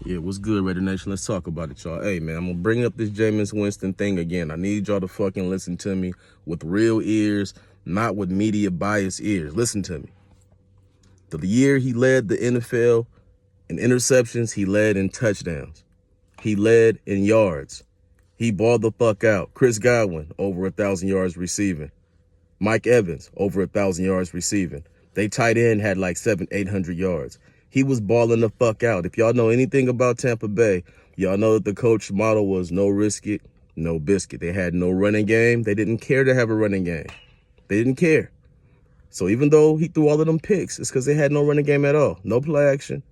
Yeah, what's good, Raider Nation? Let's talk about it, y'all. Hey, man, I'm going to bring up this Jameis Winston thing again. I need y'all to fucking listen to me with real ears, not with media biased ears. Listen to me. The year he led the NFL in interceptions, he led in touchdowns. He led in yards. He balled the fuck out. Chris Godwin, over 1,000 yards receiving. Mike Evans, over 1,000 yards receiving. They tight end had like 800 yards. He was balling the fuck out. If y'all know anything about Tampa Bay, y'all know that the coach model was no risk it, no biscuit. They had no running game. They didn't care to have a running game. They didn't care. So even though he threw all of them picks, it's because they had no running game at all. No play action.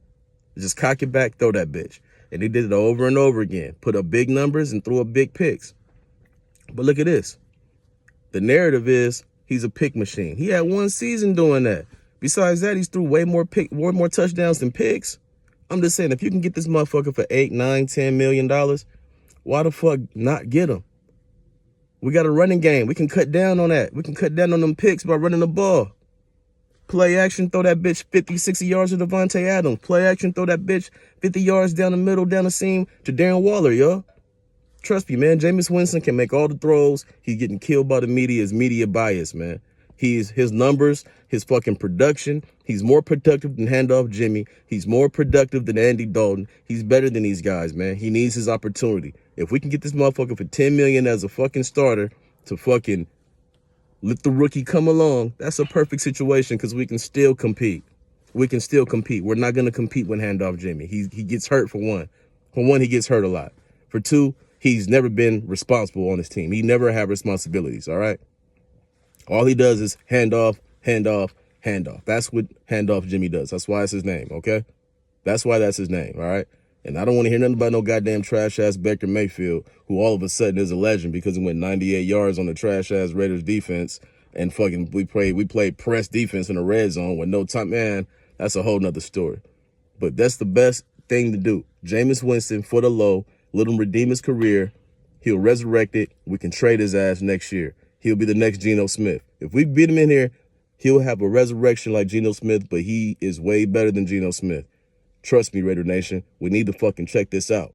Just cock it back, throw that bitch. And he did it over and over again. Put up big numbers and threw up big picks. But look at this. The narrative is he's a pick machine. He had one season doing that. Besides that, he's threw way more touchdowns than picks. I'm just saying, if you can get this motherfucker for $8, $9, $10 million, why the fuck not get him? We got a running game. We can cut down on that. We can cut down on them picks by running the ball. Play action, throw that bitch 50, 60 yards to Devontae Adams. Play action, throw that bitch 50 yards down the middle, down the seam to Darren Waller, y'all. Trust me, man, Jameis Winston can make all the throws. He's getting killed by the media. His media bias, man. His numbers, his fucking production. He's more productive than Handoff Jimmy. He's more productive than Andy Dalton. He's better than these guys, man. He needs his opportunity. If we can get this motherfucker for $10 million as a fucking starter to fucking let the rookie come along, that's a perfect situation because we can still compete. We can still compete. We're not going to compete with Handoff Jimmy. He gets hurt for one. For one, he gets hurt a lot. For two, he's never been responsible on his team. He never had responsibilities, all right? All he does is handoff, handoff, handoff. That's what Handoff Jimmy does. That's why it's his name, okay? That's why that's his name, all right? And I don't want to hear nothing about no goddamn trash-ass Baker Mayfield, who all of a sudden is a legend because he went 98 yards on the trash-ass Raiders defense and fucking we played press defense in the red zone with no time. Man, that's a whole nother story. But that's the best thing to do. Jameis Winston for the low, let him redeem his career. He'll resurrect it. We can trade his ass next year. He'll be the next Geno Smith. If we beat him in here, he'll have a resurrection like Geno Smith, but he is way better than Geno Smith. Trust me, Raider Nation, we need to fucking check this out.